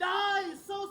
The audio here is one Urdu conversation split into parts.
250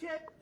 6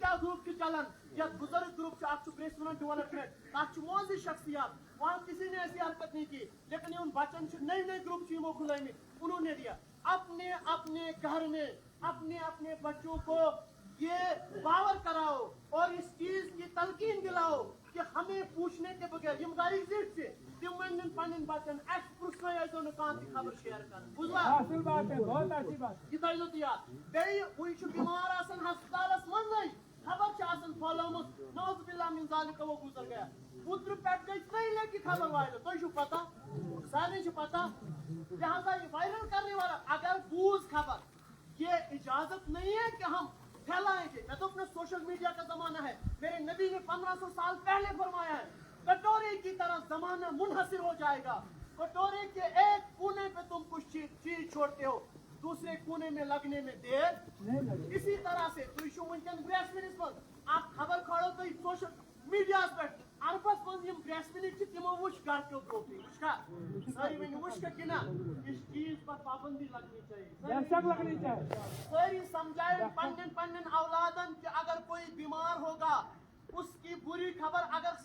کیا گروپ کی چلن یا بزرگ گروپ سے آپ برسمن ڈیولپمنٹ آپ موزی شخصیات وہاں کسی نے ایسی حرکت نہیں کی لیکن ان بچن نئے نئے گروپ چیموں کھلائے انہوں نے دیا اپنے اپنے گھر میں اپنے اپنے بچوں کو یہ باور کراؤ اور اس چیز کی تلقین دلاؤ کہ ہمیں پوچھنے کے بغیر یم گاڑی زیٹ سے تم ون پن بچن اس پرسن ایسو نکان کی خبر شیئر کر بوزوا اصل بات ہے بہت اچھی بات یہ تھو یاد بیٚیہِ وٕنۍ چھُ بیمار آسان ہسپتالس منٛزٕے خبر چھِ آسان پھٔہلٲمٕژ نعوذ باللہ من ذالک وہ گزر گیا اوترٕ پٮ۪ٹھ گٔے ژۄیہِ لٹہِ خبر وایرل تۄہہِ چھُو پتہ سارنٕے چھُ پتہ لہذا یہ وائرل کرنے والا اگر بوز خبر یہ اجازت نہیں ہے کہ ہم پھیلائیں گے میں تو اپنے سوشل میڈیا کا زمانہ ہے میرے نبی نے 1500 سال پہلے فرمایا ہے کٹورے کی طرح زمانہ منحصر ہو جائے گا کٹورے کے ایک کونے پہ تم کچھ چیز چھوڑتے ہو دوسرے کونے میں لگنے میں دیر اسی طرح سے آپ خبر کھڑو تو سوشل میڈیا پہ عربس من گریسمنک تمو وچ گھر کیو بروٹی وچھا ساری ون وچھ کہ نا اس چیز پر پابندی لگنی چاہیے ساری سمجھائیں پنن اولادن کہ اگر کوئی بیمار ہوگا اس کی بری خبر اگر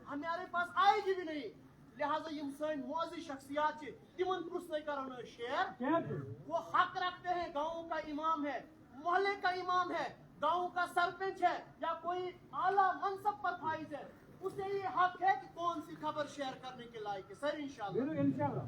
ہمارے پاس آئے گی بھی نہیں لہذا یم سن موزی شخصیات تمن پرسنے کرو شیئر وہ حق رکھتے ہیں گاؤں کا امام ہے محلے کا امام ہے گاؤں کا سرپنچ ہے یا کوئی اعلیٰ منصب پر فائز ہے اسے یہ حق ہے کہ کون سی خبر شیئر کرنے کے لائق ہے سر انشاءاللہ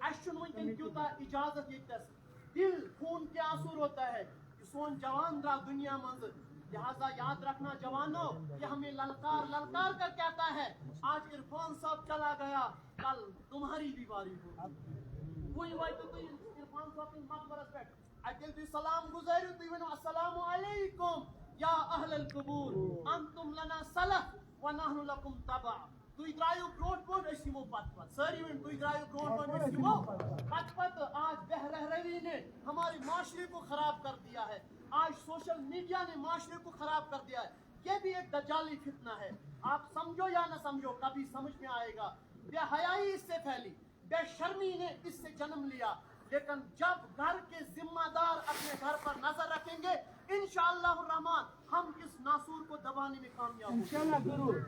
اشن ونکن کیوتا اجازت یتس دل خون کے آنسور ہوتا ہے کہ سون جوان درا دنیا منز لہذا یاد رکھنا جوانوں کہ ہمیں للکار للکار کر کہتا ہے آج عرفان صاحب چلا گیا کل تمہاری بھی باری ہوگی وہی وقت تو عرفان صاحب کی مقبرت پہ اکل بھی سلام گزارو تو ونو السلام علیکم یا اہل القبور انتم لنا سلف ونحن لکم تبع تو درایو بروٹ بروٹ اسیمو پت پت ساری ون تو درایو بروٹ بروٹ اسیمو پت پت آج بہ رہروی نے ہمارے معاشرے کو خراب کر دیا ہے آج سوشل میڈیا نے معاشرے کو خراب کر دیا ہے یہ بھی ایک دجالی فتنہ ہے آپ سمجھو یا نہ سمجھو کبھی سمجھ میں آئے گا بے حیائی اس سے پھیلی بے شرمی نے اس سے جنم لیا لیکن جب گھر کے ذمہ دار اپنے گھر پر نظر رکھیں گے انشاءاللہ الرحمن ہم اس ناسور کو دبانے میں کامیاب ہوں انشاءاللہ ضرور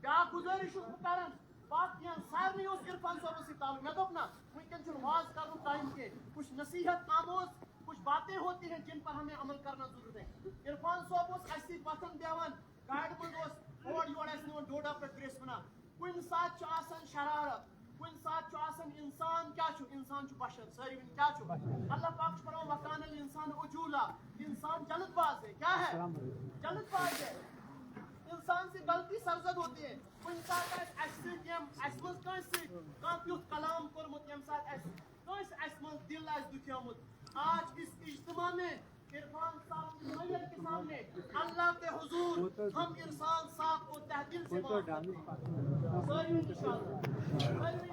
کیا گزارش کرن باقیاں سارے اس عرفان صاحب سے تعلق میں تو اپنا وینکن چھن واز کروں ٹائم کے کچھ نصیحت آموز کچھ باتیں ہوتی ہیں جن پر ہمیں عمل کرنا ضرورت ہے عرفان صاحب اس ایسی وطن دیوان گاڑ من اس اور یور ایس نون ڈوڈا پر گریس بنا کن ساتھ چھ آسان شرارت کن ساتھ چھ آسان انسان کیا چھو انسان چھو بشر ساری ون کیا چھو اللہ پاک چھو پڑھو وکان الانسان عجولا انسان جلد باز ہے کیا ہے جلد باز ہے انسان سے غلطی سرزد ہوتی ہے کن ساتھ ایسے یم اسمز کانسی کانپیوت کلام کرمت یم ساتھ کانس اسمز دل اس دکھیامت آج اس اجتماع میں عرفان صاحب کی میت کے سامنے اللہ کے حضور ہم عرفان صاحب کو تہ دل سے معاف کرتے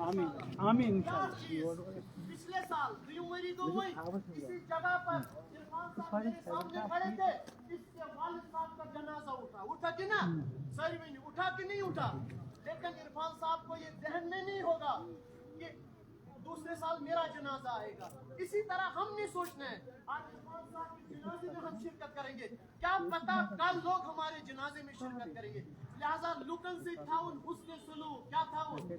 ہیں آمین پچھلے سال دیومری دو ہوئی اسی جگہ پر عرفان صاحب میرے سامنے کھڑے تھے اس کے والد صاحب کا جنازہ اٹھا کہ نا ساری میں اٹھا کہ نہیں اٹھا لیکن عرفان صاحب کو یہ ذہن میں نہیں ہوگا کہ دوسرے سال میرا جنازہ آئے گا اسی طرح ہم نہیں سوچنا ہے آج عرفان صاحب کے جنازے میں ہم شرکت کریں گے کیا پتا کل لوگ ہمارے جنازے میں شرکت کریں گے لہذا لوکن سے تھاون حسن سلوک کیا تھاون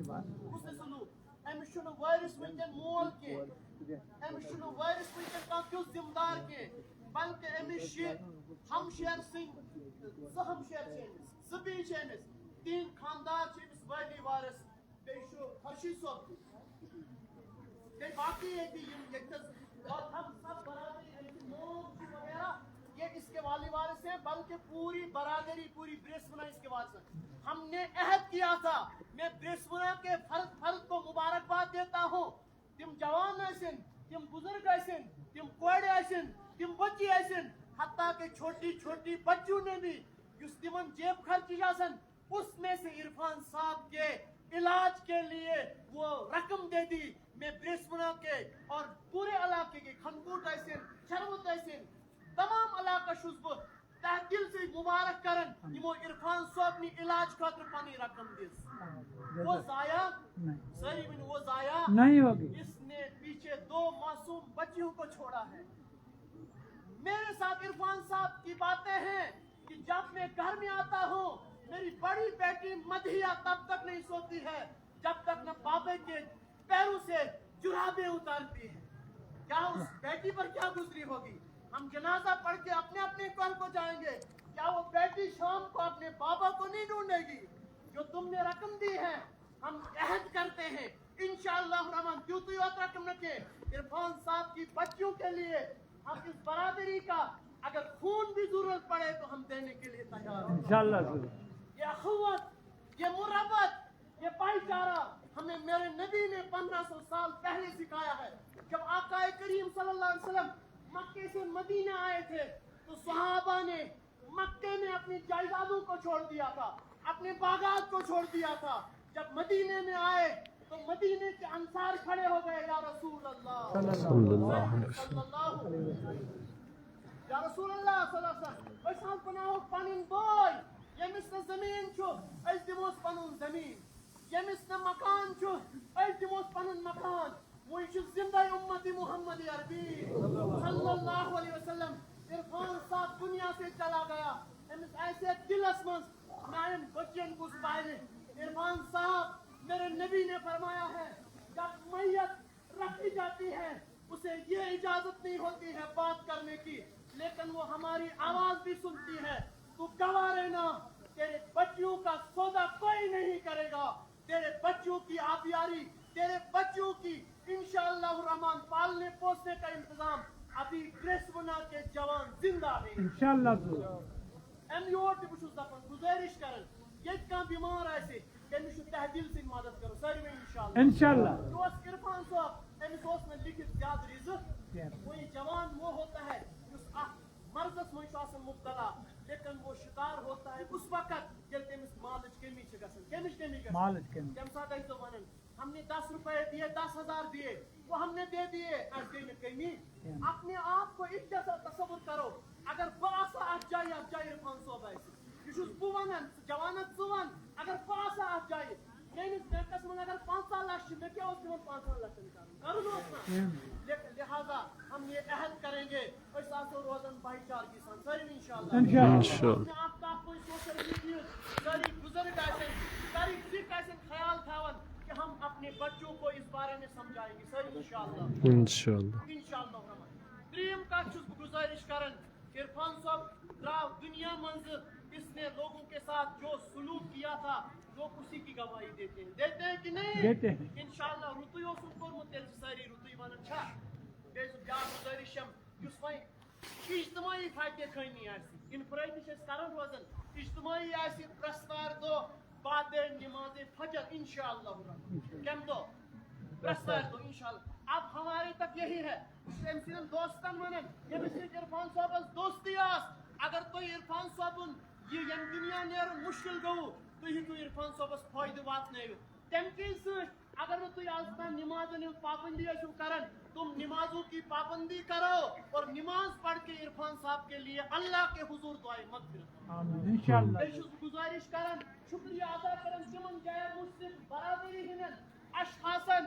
حسن سلوک امس چھُنہٕ وٲرِث وٕنکٮ۪ن مول کینٛہہ امس چھُنہٕ وٲرِث وٕنکٮ۪ن کانٛہہ تیُتھ ذمہٕ دار کینٛہہ بلکہ امس چھِ ہمشیر سٕنٛدۍ زٕ ہمشیر چھِ أمِس زٕ بیٚنہِ چھِ أمِس تِہنٛدۍ خاندار چھِ أمِس وٲلی وارث بیٚیہِ چھُ خورشید صٲب بیٚیہِ باقٕے ییٚتہِ یِم ییٚتٮ۪س اور ہم سب برادری أمِس مول چھُ وغیرہ یہ اس کے والی وارث ہیں بلکہ پوری برادری پوری برسمنا اس کے وارث ہیں ہم نے عہد کیا تھا میں برسمنا کے فرد کو مبارکباد دیتا ہوں تم جوان ایسن تم بزرگ ایسن تم کوڑ ایسن تم بچی ایسن حتیٰ کہ چھوٹی چھوٹی بچوں نے بھی جس تمن جیب خرچی آسن اس میں سے عرفان صاحب کے علاج کے لیے وہ رقم دے دی میں برسمنا کے اور پورے علاقے کے کھنکوٹ ایسن شرمت ایسن تمام علاقہ شس بہ تحدل سے مبارک کرن یمو عرفان صاحب نی علاج خاطر پانی رقم دس وہ ضائع ساری من وہ ضائع نہیں ہوگی اس نے پیچھے 2 معصوم بچیوں کو چھوڑا ہے میرے ساتھ عرفان صاحب کی باتیں ہیں کہ جب میں گھر میں آتا ہوں میری بڑی بیٹی مدھیہ تب تک نہیں سوتی ہے جب تک نہ بابے کے پیروں سے جرابیں اتارتی ہے. کیا اس بیٹی پر کیا گزری ہوگی؟ ہم جنازہ پڑھ کے اپنے اپنے گھر کو جائیں گے, کیا وہ بیٹی شام کو اپنے بابا کو نہیں ڈھونڈے گی؟ جو تم نے رقم دی ہے ہم عہد کرتے ہیں انشاءاللہ الرحمن کیوں یاد رقم رکھے عرفان صاحب کی بچیوں کے لیے ہم اس برادری کا اگر خون بھی ضرورت پڑے تو ہم دینے کے لیے تیار ہیں انشاءاللہ. یہ اخوت, یہ مربت, یہ بھائی چارہ ہمیں میرے نبی نے 1500 سال پہلے سکھایا ہے. جب آقا کریم صلی اللہ علیہ وسلم مکے سے مدینہ آئے تھے تو صحابہ نے مکے میں اپنی جائیدادوں کو چھوڑ دیا تھا, اپنے باغات کو چھوڑ دیا تھا. جب مدینے میں آئے تو مدینے کے انصار کھڑے ہو گئے, یا رسول اللہ صلی اللہ علیہ وسلم, یا رسول اللہ صلی اللہ علیہ وسلم أسۍ حظ بناوو پنٕنۍ بٲے, ییٚمِس نہٕ زٔمیٖن چھُ أسۍ دِموس پنُن زٔمیٖن, ییٚمِس نہٕ مکان چھُ أسۍ دِموس پنُن مکان. وۄنۍ چھُ زندہ اُمتی محمد عربی صلی اللہ علیہ وسلم. عرفان صاحب دنیا سے چلا گیا, أمِس ایسے دلس منٛز میانٮ۪ن بچن کُس پالہِ. عرفان صاحب میرے نبی نے فرمایا ہے جب میت رکھی جاتی ہے اسے یہ اجازت نہیں ہوتی ہے بات کرنے کی, لیکن وہ ہماری آواز بھی سنتی ہے. تو گواہ رہنا تیرے بچیوں کا سودا کوئی نہیں کرے گا, تیرے بچوں کی آبیاری, تیرے بچوں کی انشاءاللہ الرحمن پالنے پوسنے کا انتظام ابھی گریس بنا کے جوان زندہ ہیں انشاءاللہ. ایم یور تہِ بہٕ چھُس دپان گزٲرش کران ییٚتہِ کانٛہہ بیمار آسہِ تٔمِس چھُ تحت دل سۭتۍ مدد کرو سٲلِمٕے انشاءاللہ. انشاءاللہ. یہ اوس عرفان صاحب, أمِس اوس نہٕ لیکھِتھ زیادٕ رِزق. وہی جوان وہ ہوتا ہے یُس اکھ مرضس منٛز چھُ آسان مبتلا, لیکن وہ شکار ہوتا ہے اس وقت ییٚلہِ تٔمِس مالٕچ کمی چھِ گژھان. کمِچ کمی گژھان؟ مالٕچ کمی. تمہِ ساتہٕ ٲسۍ تو ونان ہم نے 10 روپے دیے 10,000 دیے وہ ہم نے دے دیے اَسہِ گٔے نہٕ کمی. اپنے آپ کو اِتھ جیسا تصور کرو اگر بہٕ آسہٕ اَتھ جایہِ عرفان صٲب آسہِ, یہِ چھُس بہٕ ونان جوانس ژٕ ون اگر بہٕ آسہٕ اَتھ جایہِ میٲنِس بینکس منٛز اگر 15 لچھ چھِ مےٚ کیٛاہ اوس تِمن 15 لچھن کرُن اوس نا. لہذا ہم یہ عہد کریں گے أسۍ آسو روزان بھائی چارگی سان سٲری انشاءاللہ. اپنے آپ کا کوئی سوشل میڈیا ساری بزرگ آسن ساری سکھ آسن خیال تھاون کہ ہم اپنے بچوں کو اس بارے میں سمجھائیں گے ساری انشاءاللہ انشاءاللہ. تریم کتھ چھُس بہٕ گزارش کران عرفان صاحب درٛاو دنیا منٛز, اس نے لوگوں کے ساتھ جو سلوک کیا تھا لوگ اسی کی گواہی دیتے ہیں کہ نہیں؟ دیتے ہیں انشاءاللہ. رُتُے اوسُم کوٚرمُت تیٚلہِ چھِ سٲری رُتُے ونان چھا. بیٚیہِ چھُ بیٛاکھ گُزٲرِشم یُس وۄنۍ اجتماعی فاتح خٲنی آسہِ انفرٲدی چھِ أسۍ کران روزان, اجتماعی آسہِ پرٛٮ۪ستوارِ دۄہ بعد نماز فجر انشاءاللہ. کمہِ دۄہ؟ پرٛٮ۪ستوارِ دۄہ انشاءاللہ. اب ہمارے تک یہی ہے أمۍ سٕنٛدٮ۪ن دوستن ونان ییٚمِس سۭتۍ عرفان صٲبس دوستی ٲس اگر تُہۍ عرفان صٲبُن یہ ییٚمہِ دُنیا نیرُن مُشکل گوٚو تُہۍ ہیٚکِو عرفان صٲبس فٲیدٕ واتنٲوِتھ. تمہِ کِنۍ سۭتۍ اگر نہٕ تُہۍ آز تام نمازن ہٕنٛز پابندی ٲسِو کران تم نمازوں کی پابندی کرو اور نماز پڑھ کے عرفان صاحب کے لیے اللہ کے حضور دعائے مغفرت. انشاءاللہ. بیٚیہِ چھُس بہٕ گزارش کران شکریہ ادا کران تِمن غیر مسلم برادری ہٕنٛدٮ۪ن اشخاصن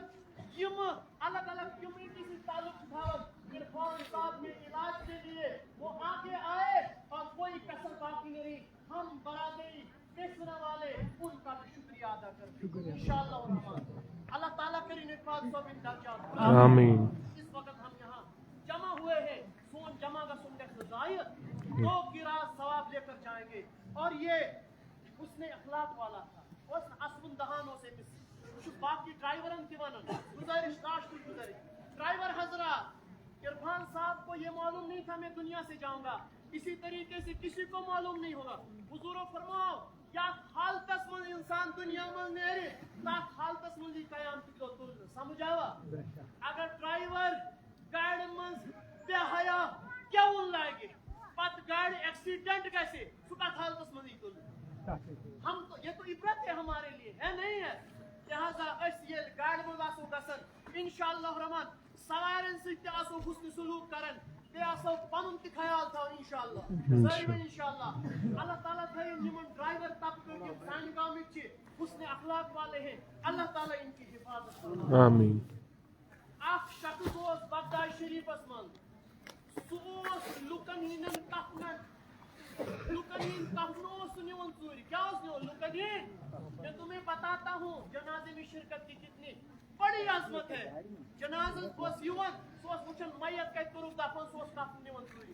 یم الگ الگ کمیونٹی سے تعلق چھِ تھاوان. عرفان صاحب کے علاج کے لیے وہ آگے آئے اور کوئی کسر باقی نہیں رہی. ہم برادری بیچنے والے ان کا بھی شکریہ ادا کرتے ہیں انشاءاللہ الرحمن. اللہ تعالیٰ کریں عرفان صاحب ان درجات آمین. اس وقت ہم یہاں جمع ہوئے ہیں, سون جمع کا سنت ظاہر 2 کی رات ثواب لے کر جائیں گے. اور یہ اس نے اخلاق والا تھا, اس اسمن دہانوں سے باقی ڈرائیورن تہِ ونان گزارش لاسٹ گزارش ڈرائیور حضرات عرفان صاحب کو یہ معلوم نہیں تھا میں دنیا سے جاؤں گا, اسی طریقے سے کسی کو معلوم نہیں ہوگا. حضور فرماؤ یا حالتس من انسان دنیا من نیرِ تک حالتس من یہ قیامت دۄہ تُلنہٕ سمجھ آوا. اگر ڈرائیور گاڑِ منٛز بے حیا گیوُن لاگہِ پتہٕ گاڑِ ایکسیڈنٹ گژھِ سُہ کتھ حالتس منٛز یی تُلنہٕ. ہم تو یہ تو عبرت ہے ہمارے لیے ہے نہیں ہے. لہذا أسۍ ییٚلہِ گاڑِ منٛز آسو گژھان انشاءاللہ الرحمن سوارٮ۪ن سۭتۍ تہِ آسو حُسنِ سلوٗک کران بیٚیہِ آسو پنُن تہِ خیال تھاوان انشاءاللہ سٲلِمن انشاءاللہ. اللہ تعالیٰ تھٲیِن یِمن ڈرائیور طبقہٕ یِم سانہِ گامٕکۍ چھِ حُسنِ اخلاق والے ہیں اللہ تعالیٰ ان کی حفاظت. آمین. اکھ شخص اوس بغداد شریفس منٛز سوس لوکن ہندن کفنن لوکن ہند کفنوں سے نیون چوری کیا اس نے لوکن ہند میں تمہیں بتاتا ہوں جنازے میں شرکت کی کتنی بڑی عظمت ہے جنازہ بس یون سوس وچھن میت کت کرو دفن سوس کفن نیون چوری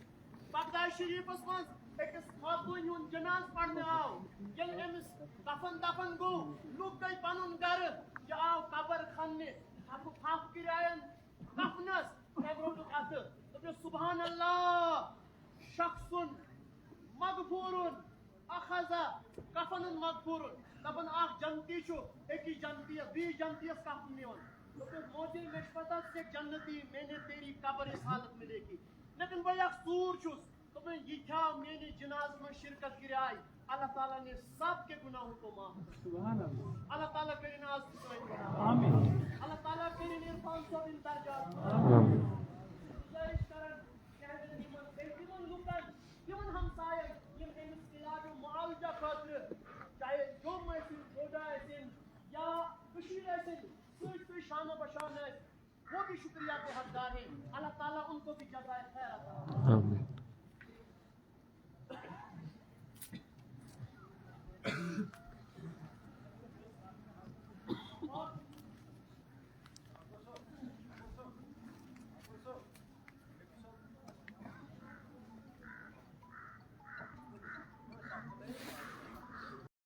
بغداد شریفس مز ایکس خاتون ہند جناز پڑھنے آو یل امس کفن دفن گو لوگ گئی پنن گر یہ آو قبر کھننے تھپ کرائن کفنس روٹک ات دپیو سبحان اللہ شخص مغفور اخذ کفن مغفور دپن اخ جنتی چھو ایکی جنتی بی جنتی اس کفن نیون دپیو موجی میں پتہ سے جنتی میں نے تیری قبر اس حالت میں دیکھی لیکن بھائی اخ سور چھس دپن یہ کیا میری جناز میں شرکت کرائی اللہ تعالیٰ نے سب کے گناہوں کو معاف سبحان اللہ اللہ تعالیٰ کرے ناز آمین اللہ تعالیٰ کرے عرفان صاحب درجات آمین گزارش کرن کہنے نیمن بیتمن لوکن یمن ہمسائن یم امس علاج و معالجہ خاطر چاہے جوم ٲسِن ڈوڈا ٲسِن یا کشیر ٲسِن سۭتۍ سۭتۍ شانہ بشانہ وہ بھی شکریہ کو حقدار ہیں اللہ تعالیٰ ان کو بھی جزائے خیر عطا آمین